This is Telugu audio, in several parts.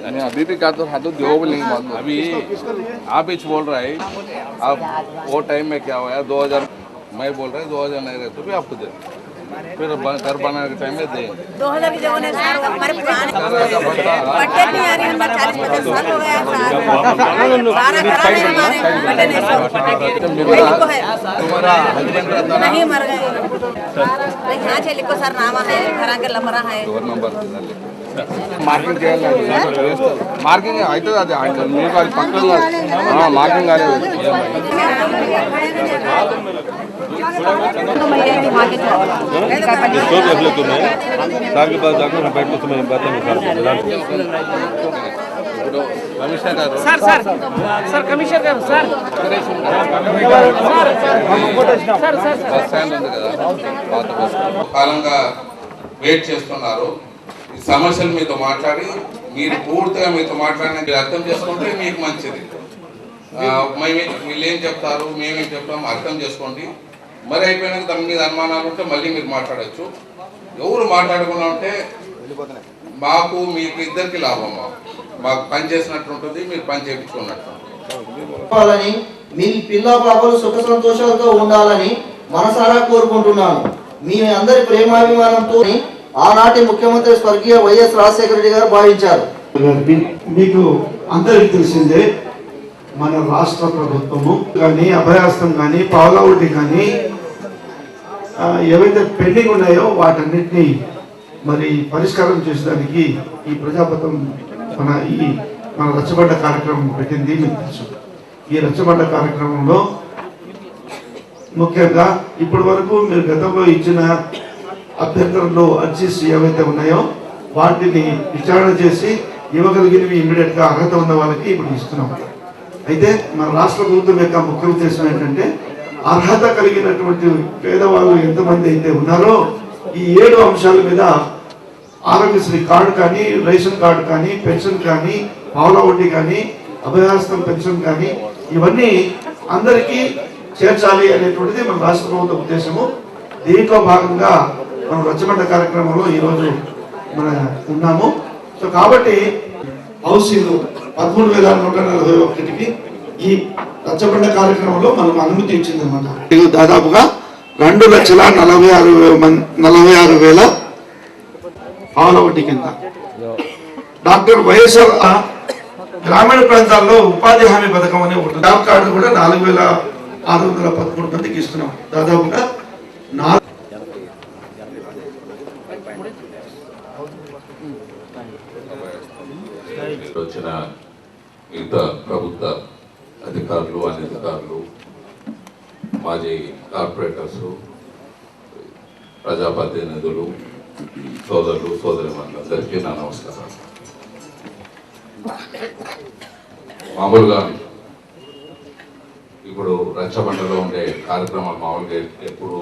नहीं अभी भी क्या तो हाथों दो भी नहीं बात अभी आप ही बोल रहा है आप वो टाइम में क्या हुआ 2000 मैं बोल रहा है 2000 नहीं रहे तो भी आपको दे फिर घर बनाने के टाइम में दे 2000 की जगह सर हमारे पुराने बजट नहीं आ रही हम 40-50 साल हो गया सारा घरा में हमारे बटन है तुम्हारा हस्बैंड रहता नहीं मर गए यहाँ से लिखो सर नाम है घरा के लमरा है डोर नंबर మార్కింగ్ చేయాలి మార్కింగ్ అవుతుంది అది మీకు అది పక్కన మార్కింగ్ కాలేదు साल के बाद जाकर बैठ के तुम्हें बताएंगे కమిషనర్ గారు सर सर सर कमिश्नर गाరు sir sir sir bus stand ఉంది కదా పాత బస్ కాలంగా వెయిట్ చేస్తున్నారు ఈ సమస్యలు మీతో మాట్లాడి మీరు పూర్తిగా మీతో మాట్లాడిన మీరు అర్థం చేసుకుంటే మీకు మంచిది వీళ్ళు ఏం చెప్తారు మేమేం చెప్తాం అర్థం చేసుకోండి మరి అయిపోయినాక దాని మీద అనుమానాలు ఉంటే మళ్ళీ మీరు మాట్లాడచ్చు ఎవరు మాట్లాడకుండా ఉంటే మాకు మీకు ఇద్దరికి లాభం మాకు పని చేసినట్టు ఉంటుంది మీరు పని చేయించుకున్నట్టు మీ పిల్ల పాపలు సుఖ సంతోషాలతో ఉండాలని మనసారా కోరుకుంటున్నాను మీ అందరి ప్రేమాభిమానంతో ఆనాటి ముఖ్యమంత్రి స్వర్గీయ వైఎస్ రాజశేఖర రెడ్డి గారు భావించారు మీకు అందరికీ తెలిసిందే మన రాష్ట్ర ప్రభుత్వము కానీ అభయాస్తం కానీ పావులావుడి కానీ ఏవైతే పెండింగ్ ఉన్నాయో వాటన్నిటినీ మరి పరిష్కారం చేసేదానికి ఈ ప్రజాపతం మన రచ్చబండ కార్యక్రమం పెట్టింది మీకు తెలుసు ఈ రచ్చబండ కార్యక్రమంలో ముఖ్యంగా ఇప్పటి వరకు మీరు గతంలో ఇచ్చిన అభ్యంతరంలో అర్జీస్ ఏవైతే ఉన్నాయో వాటిని విచారణ చేసి ఇవ్వగలిగినవి ఇమ్మీడియట్ గా అర్హత ఉన్న వాళ్ళకి ఇప్పుడు ఇస్తున్నాం అయితే మన రాష్ట్ర ప్రభుత్వం యొక్క ముఖ్య ఉద్దేశం ఏంటంటే అర్హత కలిగినటువంటి పేదవాళ్ళు ఎంతమంది అయితే ఉన్నారో ఈ 7 అంశాల మీద ఆరోగ్యశ్రీ కార్డు కానీ రేషన్ కార్డు కానీ పెన్షన్ కానీ పావుల వడ్డీ కానీ అభయాస్తం పెన్షన్ కానీ ఇవన్నీ అందరికీ చేర్చాలి అనేటువంటిది మన రాష్ట్ర ప్రభుత్వ ఉద్దేశము దీంట్లో భాగంగా మనం రచ్చబండ కార్యక్రమంలో ఈరోజు మన ఉన్నాము సో కాబట్టి హౌసింగ్ 13,141కి ఈ రచ్చబండ కార్యక్రమంలో మనకు అనుమతి ఇచ్చిందన్నమాట దాదాపుగా 2,46,000 పావుల వడ్డీ కింద డాక్టర్ వైఎస్ఆర్ గ్రామీణ ప్రాంతాల్లో ఉపాధి హామీ పథకం అనే ఒకటి జాబ్ కార్డు కూడా 4,613 మందికి ఇస్తున్నాం దాదాపుగా వచ్చిన మిగతా ప్రభుత్వ అధికారులు అనధికారులు మాజీ కార్పొరేటర్స్ ప్రజాప్రతినిధులు సోదరులు సోదరిమణులందరికీ నా నమస్కారం. మామూలుగా ఇప్పుడు రచ్చబండలో ఉండే కార్యక్రమాలు మామూలుగా ఎప్పుడు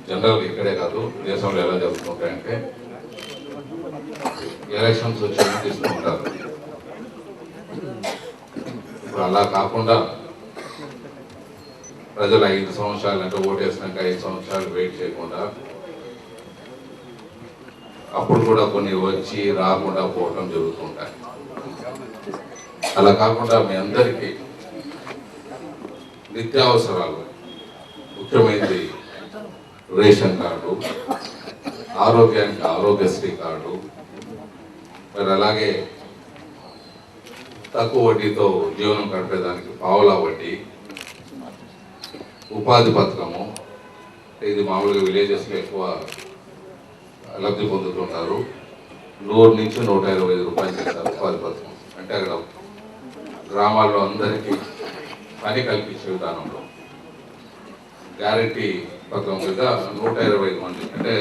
జనరల్గా ఇక్కడే కాదు దేశంలో ఎలా జరుగుతుంటాయంటే ఎలక్షన్స్ వచ్చి తీస్తూ ఉంటారు. ఇప్పుడు అలా కాకుండా ప్రజలు 5 సంవత్సరాలు అంటే ఓటేసినాక 5 సంవత్సరాలు వెయిట్ చేయకుండా అప్పుడు కూడా కొన్ని వచ్చి రాకుండా పోవటం జరుగుతుంటాయి. అలా కాకుండా మీ అందరికీ నిత్యావసరాలు ముఖ్యమైనది రేషన్ కార్డు, ఆరోగ్యానికి ఆరోగ్యశ్రీ కార్డు, మరి అలాగే తక్కువ వడ్డీతో జీవనం గడిపేదానికి పావులా వడ్డీ, ఉపాధి పథకము. ఇది మామూలుగా విలేజెస్లో ఎక్కువ లబ్ధి పొందుతుంటారు. 100 నుంచి 125 రూపాయలు చేస్తారు ఉపాధి పథకం. అంటే అక్కడ గ్రామాల్లో అందరికీ పని కల్పించే విధానంలో గ్యారెంటీ పథకం మీద 125 మంది అంటే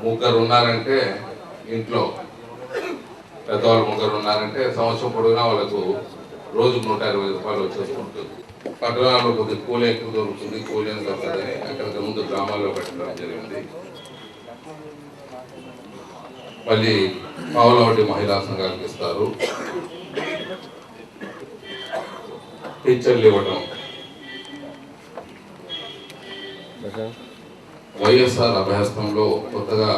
3 ఉన్నారంటే ఇంట్లో పెద్దవాళ్ళు 3 ఉన్నారంటే సంవత్సరం పొడుగునా వాళ్ళకు రోజుకు 125 రూపాయలు వచ్చేస్తుంటుంది. పట్టణాల్లో కొద్దిగా కూలి ఎక్కువ దొరుకుతుంది, కూలి అని దొరుకుతుందని అక్కడికి ముందు గ్రామాల్లో పెట్టడం జరిగింది. మళ్ళీ పావుల వడ్డీ మహిళా సంఘాలకు ఇస్తారు. పింఛన్లు ఇవ్వడం, వైఎస్ఆర్ అభ్యాసంలో కొత్తగా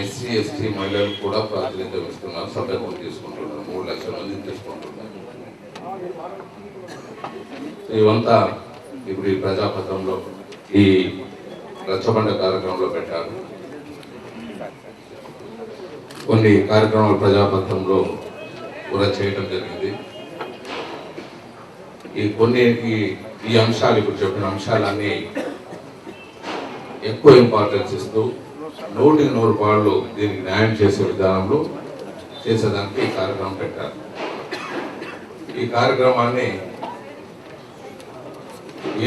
ఎస్సీ ఎస్టీ మహిళలు కూడా ప్రాతినిధ్యం ఇస్తున్నారు, సభ్యత్వం తీసుకుంటున్నారు, 3 లక్షల మంది తీసుకుంటున్నారు. ఇవంతా ఇప్పుడు ఈ ప్రజాపథంలో ఈ రచ్చబండ కార్యక్రమంలో పెట్టారు. కొన్ని కార్యక్రమాలు ప్రజాపథంలో కూడా చేయడం జరిగింది. ఈ అంశాలు ఇప్పుడు చెప్పిన అంశాలన్నీ ఎక్కువ ఇంపార్టెన్స్ ఇస్తూ 100కి 100 దీనికి న్యాయం చేసే విధానంలో చేసేదానికి ఈ కార్యక్రమం పెట్టారు. ఈ కార్యక్రమాన్ని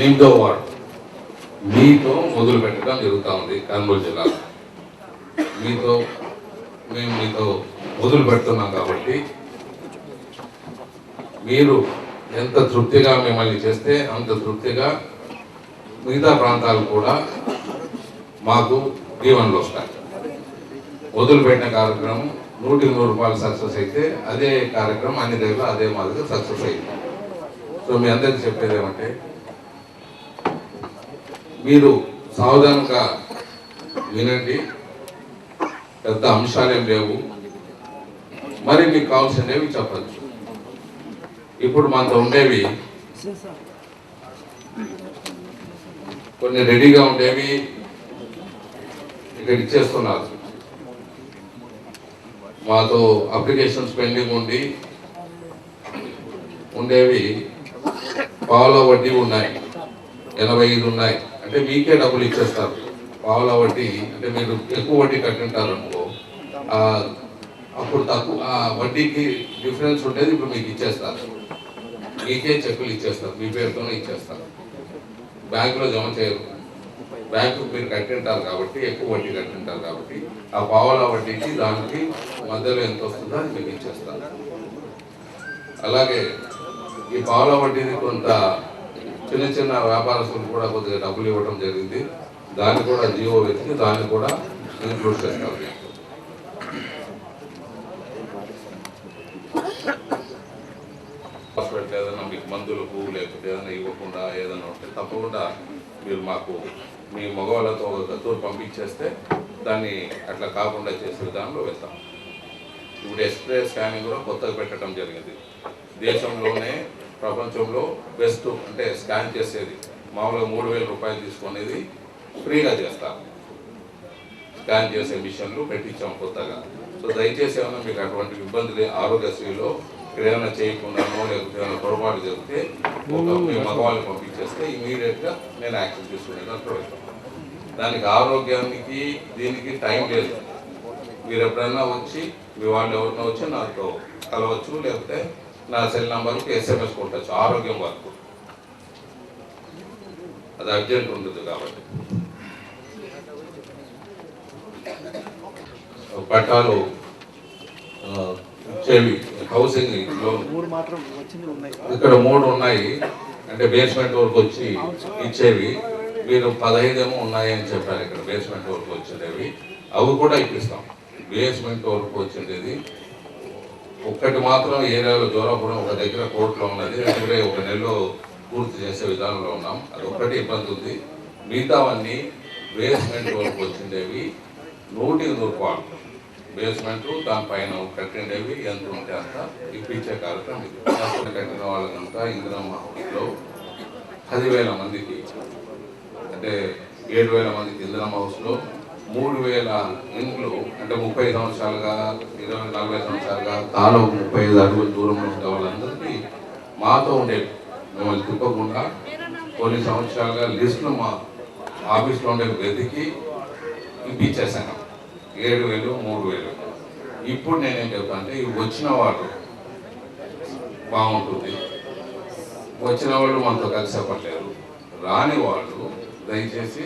8వ వార్డు మీతో మొదలు పెట్టడం జరుగుతూ ఉంది. కర్నూలు జిల్లాలో మేము మీతో మొదలు పెడుతున్నాం కాబట్టి మీరు ఎంత తృప్తిగా మిమ్మల్ని చేస్తే అంత తృప్తిగా మిగతా ప్రాంతాలు కూడా మాకు దీవెనలు వస్తాయి. మొదలుపెట్టిన కార్యక్రమం 100కి 100 సక్సెస్ అయితే అదే కార్యక్రమం అన్ని దగ్గర అదే మాదిరిగా సక్సెస్ అయింది. సో మీ అందరికీ చెప్పేది ఏమంటే మీరు సావధానంగా వినండి, పెద్ద అంశాలేం లేవు, మరి మీకు కావాల్సినవి చెప్పచ్చు. ఇప్పుడు మనతో ఉండేవి కొన్ని రెడీగా ఉండేవి ఇక్కడ ఇచ్చేస్తున్నారు. మాతో అప్లికేషన్స్ పెండింగ్ ఉండేవి పావుల వడ్డీ ఉన్నాయి, 85 ఉన్నాయి. అంటే మీకే డబ్బులు ఇచ్చేస్తారు. పావుల వడ్డీ అంటే మీరు ఎక్కువ వడ్డీ కట్టింటారు అనుకో, అప్పుడు తక్కువ వడ్డీకి డిఫరెన్స్ ఉండేది ఇప్పుడు మీకు ఇచ్చేస్తారు. మీకే చెక్కులు ఇచ్చేస్తారు, మీ పేరుతోనే ఇచ్చేస్తారు. బ్యాంకులో జమ చేయరు. బ్యాంకు మీరు కట్టింటారు కాబట్టి, ఎక్కువ వడ్డీ కట్టింటారు కాబట్టి ఆ పావుల వడ్డీకి దానికి మధ్యలో ఎంత వస్తుందో అది మీకు ఇచ్చేస్తారు. అలాగే ఈ పావుల వడ్డీని కొంత చిన్న చిన్న వ్యాపారస్తులు కూడా కొద్దిగా డబ్బులు ఇవ్వడం జరిగింది. దాన్ని కూడా జీవో వెతికి దాన్ని కూడా ఇంక్లూడ్ చేస్తారు. ఏదైనా మీకు మందులకు లేకపోతే ఏదైనా ఇవ్వకుండా ఏదైనా ఉంటే తప్పకుండా మీరు మాకు మీ మగవాళ్ళతో ఒక గత్తూరు పంపించేస్తే దాన్ని అట్లా కాకుండా చేసే విధానంలో వెళ్తాం. ఇప్పుడు ఎక్స్రే స్కానింగ్ కూడా కొత్తగా పెట్టడం జరిగింది. దేశంలోనే ప్రపంచంలో బెస్ట్ అంటే స్కాన్ చేసేది మామూలుగా 3000 రూపాయలు తీసుకునేది ఫ్రీగా చేస్తారు. స్కాన్ చేసే మిషన్లు పెట్టించాం కొత్తగా. సో దయచేసి ఏమైనా మీకు అటువంటి ఇబ్బందులు ఆరోగ్యశ్రీలో ఏదైనా చేయకుండానో లేకపోతే ఏమైనా పొరపాటు జరిగితే మీ మగవాళ్ళని పంపించేస్తే ఇమీడియట్గా నేను యాక్షన్ తీసుకునేదానికి వెళ్తాను. దానికి ఆరోగ్యానికి దీనికి టైం లేదు. మీరు ఎప్పుడైనా వచ్చి మీ వాళ్ళు ఎవరైనా వచ్చి నాతో కలవచ్చు, లేకపోతే నా సెల్ నంబర్కి SMS కొట్టచ్చు. ఆరోగ్యం వరకు అది అర్జెంట్ ఉంటుంది కాబట్టి. పట్టాలు చెవి హౌసింగ్ లోన్ ఇక్కడ 3 ఉన్నాయి. అంటే బేస్మెంట్ వరకు వచ్చి ఇచ్చేవి మీరు 15 ఏమో ఉన్నాయి అని చెప్పారు. ఇక్కడ బేస్మెంట్ వరకు వచ్చేవి అవి కూడా ఇప్పిస్తాం. బేస్మెంట్ వరకు వచ్చేది ఒక్కటి మాత్రం ఏరియాలో జోరాపురం ఒక దగ్గర కోర్టులో ఉన్నది. అందుకే 1 నెలలో పూర్తి చేసే విధానంలో ఉన్నాం. అది ఒక్కటి ఇబ్బంది ఉంది. మిగతావన్నీ బేస్మెంట్ వరకు వచ్చిండేవి 100కి 100 బేస్మెంట్ దానిపైన కట్టిండేవి ఎంత ఉంటే అంత ఇప్పించే కార్యక్రమం ఇది. కట్టిన వాళ్ళకంతా ఇందిరమ్మ హౌస్లో 10,000 మందికి అంటే 7,000 మందికి ఇందిరమ్మ హౌస్లో 3,000 ఇండ్లు అంటే 30 సంవత్సరాలుగా 20-40 సంవత్సరాలుగా కాలం 35 అడుగుల దూరంలో ఉండే వాళ్ళందరికీ మాతో ఉండేవి. మిమ్మల్ని తిప్పకుండా కొన్ని సంవత్సరాలుగా లిస్టులు మా ఆఫీస్లో ఉండే వెతికి ఇప్పించేసాను. 7,000 3,000. ఇప్పుడు నేనేం చెప్తాను అంటే ఇవి వచ్చిన వాళ్ళు బాగుంటుంది, వచ్చిన వాళ్ళు మనతో కలిసి చెప్పట్లేదు, రాని వాళ్ళు దయచేసి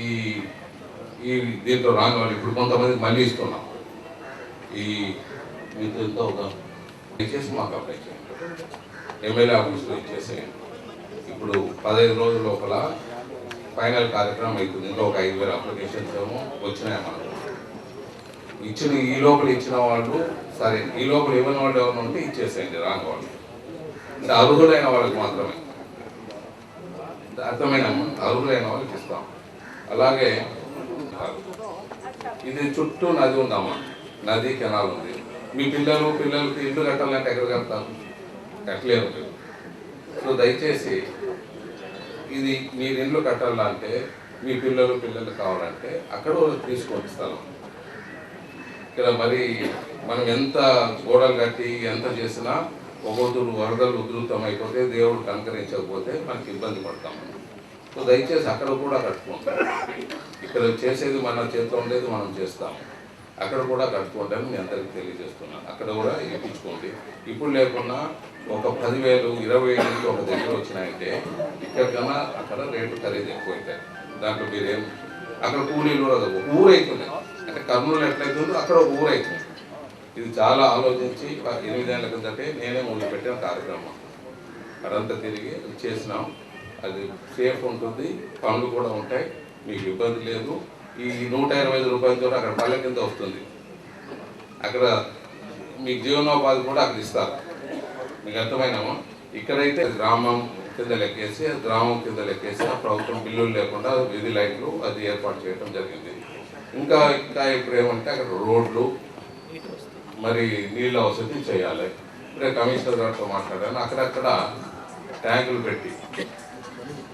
ఈ దీంట్లో రాని వాళ్ళు ఇప్పుడు కొంతమందికి మళ్ళీ ఇస్తున్నాం. ఈ మీతో ఒక దయచేసి మాకు అప్లై చేయండి, ఎమ్మెల్యే ఆఫీస్లో ఇచ్చేసేయండి. ఇప్పుడు 15 రోజుల లోపల ఫైనల్ కార్యక్రమం అవుతుంది. ఇంకా ఒక 5,000 అప్లికేషన్స్ ఏమో వచ్చినాయి మనకు. ఈ లోపల ఇచ్చిన వాళ్ళు సరే, ఈ లోపల ఇవ్వని వాళ్ళు ఎవరు ఉంటే ఇచ్చేసేయండి రాని వాళ్ళు. అంటే అర్హులైన వాళ్ళకి మాత్రమే, అర్థమైన అర్హులైన వాళ్ళకి ఇస్తాం. అలాగే ఇది చుట్టూ నది ఉందమ్మా, నది కెనాల్ ఉంది. మీ పిల్లలకి ఇల్లు కట్టాలంటే ఎక్కడ కడతారు? కట్టలేరు. సో దయచేసి ఇది మీరు ఇల్లు కట్టాలంటే మీ పిల్లలు కావాలంటే అక్కడ తీసుకోండి స్థలం. ఇక్కడ మరి మనం ఎంత గోడలు కట్టి ఎంత చేసినా ఒక్కొక్కరు వరదలు ఉధృతం అయిపోతే దేవుడు కనుకరించకపోతే మనకి ఇబ్బంది పడతాము. సో దయచేసి అక్కడ కూడా కట్టుకుంటాం. ఇక్కడ చేసేది మన చేతిలో ఉండేది మనం చేస్తాము, అక్కడ కూడా కట్టుకుంటాను మీ అందరికీ తెలియజేస్తున్నాను. అక్కడ కూడా ఇప్పించుకోండి. ఇప్పుడు లేకున్నా ఒక 10,000 20,000 ఒక దగ్గర వచ్చినాయంటే ఇక్కడ కన్నా అక్కడ రేటు ఖరీదు ఎక్కువ అవుతాయి. దాంట్లో మీరేం అక్కడ కూలీలు కూడా ఊరు అవుతుంది. అంటే కర్నూలు ఎట్లయితుందో అక్కడ ఒక ఊరు అవుతుంది. ఇది చాలా ఆలోచించి 8 ఏళ్ల కిందటే నేనే మొదలుపెట్టిన కార్యక్రమం. అదంతా తిరిగి చేసినాం. అది సేఫ్ ఉంటుంది, పనులు కూడా ఉంటాయి, మీకు ఇబ్బంది లేదు. ఈ 125 రూపాయలతో అక్కడ పల్లె కింద వస్తుంది. అక్కడ మీకు జీవనోపాధి కూడా అక్కడ ఇస్తారు. మీకు అర్థమైనామా? ఇక్కడైతే గ్రామం కింద లెక్కేసి ఆ ప్రభుత్వం బిల్లులు లేకుండా వీధి లైట్లు అది ఏర్పాటు చేయడం జరిగింది. ఇంకా ఇప్పుడు ఏమంటే అక్కడ రోడ్లు మరి నీళ్ళ వసతి చేయాలి. ఇప్పుడే కమిషనర్ గారితో మాట్లాడాను. అక్కడక్కడ ట్యాంకులు పెట్టి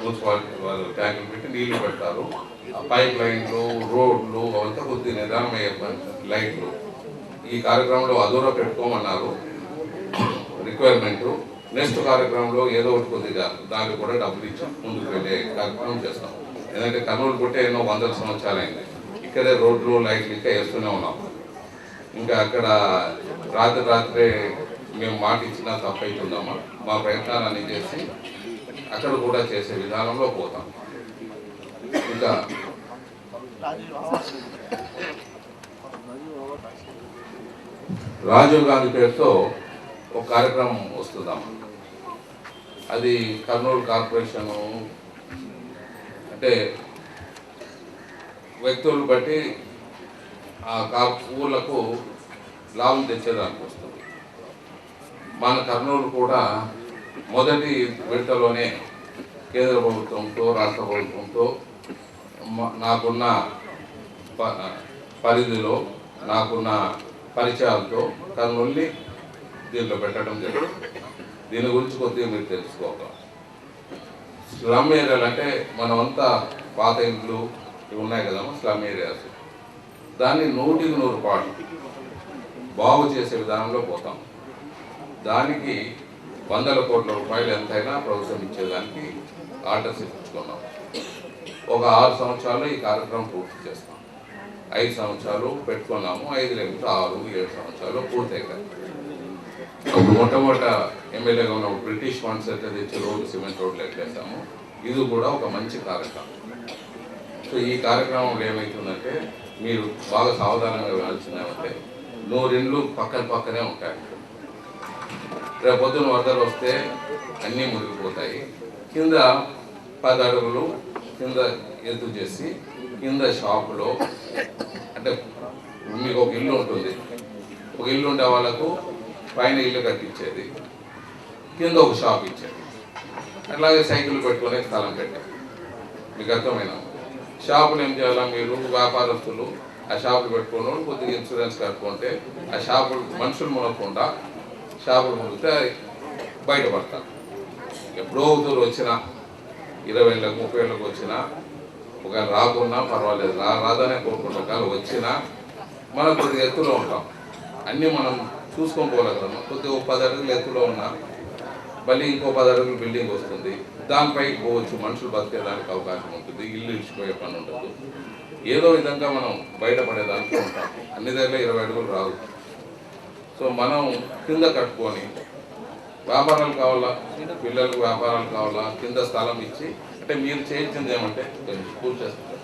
మున్సిపాలిటీ వాళ్ళు ట్యాంకులు పెట్టి నీళ్లు పెడతారు. పైప్ లైన్లు రోడ్లు అవంతా కొద్దిగా నిదానమయ్యే లైట్లు. ఈ కార్యక్రమంలో అదూరా పెట్టుకోమన్నారు రిక్వైర్మెంట్. నెక్స్ట్ కార్యక్రమంలో ఏదో ఒకటి కొద్దిగా దానికి కూడా డబ్బులు ఇచ్చి ముందుకు వెళ్ళే కార్యక్రమం చేస్తాం. ఎందుకంటే కర్నూలు పుట్టే ఎన్నో 100 సంవత్సరాలు అయింది. ఇక్కడే రోడ్లు లైట్లు ఇంకా వేస్తూనే ఉన్నాం. ఇంకా అక్కడ రాత్రే మేము మాట ఇచ్చినా తప్పైతుందమ్మా. మా ప్రయత్నాలన్నీ చేసి అక్కడ కూడా చేసే విధానంలో పోతాం. ఇంకా రాజీవ్ గాంధీ పేరుతో ఒక కార్యక్రమం వస్తుందమ్మా. అది కర్నూలు కార్పొరేషను అంటే వ్యక్తులను బట్టి ఆ ఊళ్ళకు లాభం తెచ్చేదానికి వస్తుంది. మన కర్నూలు కూడా మొదటి విడతలోనే కేంద్ర ప్రభుత్వంతో రాష్ట్ర ప్రభుత్వంతో నాకున్న పరిధిలో నాకున్న పరిచయాలతో కర్నూలుని దీంట్లో పెట్టడం జరిగింది. దీని గురించి కొద్దిగా మీరు తెలుసుకోవాలి. స్లమ్ ఏరియాలు అంటే మనమంతా పాత ఇంట్లు ఇవి ఉన్నాయి కదమ్మా, స్లమ్ ఏరియాస్. దాన్ని 100% బాగు చేసే విధానంలో పోతాం. దానికి 100 కోట్ల రూపాయలు ఎంతైనా ప్రభుత్వం ఇచ్చేదానికి ఆర్డర్స్ ఇప్పించుకున్నాం. ఒక 6 సంవత్సరాల్లో ఈ కార్యక్రమం పూర్తి చేస్తాం. 5 సంవత్సరాలు పెట్టుకున్నాము, 5 లేకపోతే 6, 7 సంవత్సరాలు పూర్తయిపోయి. అప్పుడు మొట్టమొదట ఎమ్మెల్యేగా ఉన్నప్పుడు బ్రిటిష్ ఫండ్స్ అయితే తెచ్చి రోడ్లు సిమెంట్ రోడ్లు ఎట్లేసాము. ఇది కూడా ఒక మంచి కార్యక్రమం. సో ఈ కార్యక్రమంలో ఏమవుతుందంటే మీరు బాగా సావధానంగా వెళ్ళాల్సిందంటే 100 ఇండ్లు పక్కనే ఉంటాయి. రేపు పొద్దున వరదలు వస్తే అన్నీ మునిగిపోతాయి. కింద 10 అడుగులు కింద ఎత్తు చేసి కింద షాపులో అంటే మీకు ఒక ఇల్లు ఉంటుంది. ఒక ఇల్లు ఉండే వాళ్ళకు పైన ఇల్లు కట్టించేది, కింద ఒక షాప్ ఇచ్చేది. అట్లాగే సైకిల్ పెట్టుకునే స్థలం పెట్టారు. మీకు అర్థమైన షాపులు ఏం చేయాలా? మీరు వ్యాపారస్తులు ఆ షాపులు పెట్టుకున్న వాళ్ళు కొద్దిగా ఇన్సూరెన్స్ కట్టుకుంటే ఆ షాపులు మనుషులు మునగకుండా షాపులు మునిగితే బయటపడతారు. ఎప్పుడో ఒకరు వచ్చినా 20 ఏళ్ళకు 30 ఏళ్ళకు వచ్చినా ఒకవేళ రాకున్నా పర్వాలేదు, రాదనే కోరుకుంటాం. ఒకవేళ వచ్చినా మనం కొద్దిగా ఎత్తులో ఉంటాం. అన్నీ మనం చూసుకొని పోలేగలము. కొద్దిగా 10 అడుగులు ఎత్తులో ఉన్నా మళ్ళీ ఇంకో 10 అడుగులు బిల్డింగ్ వస్తుంది, దానిపైకి పోవచ్చు, మనుషులు బతికేదానికి అవకాశం ఉంటుంది, ఇల్లు ఇచ్చిపోయే పని ఉండదు. ఏదో విధంగా మనం బయటపడేదానికి ఉంటాం. అన్ని దగ్గర 20 అడుగులు రాదు. సో మనం కింద కట్టుకొని వ్యాపారాలు కావాలా, పిల్లలకు వ్యాపారాలు కావాలా, కింద స్థలం ఇచ్చి అంటే మీరు చేయించింది ఏమంటే కొంచెం పూర్తి చేస్తారు.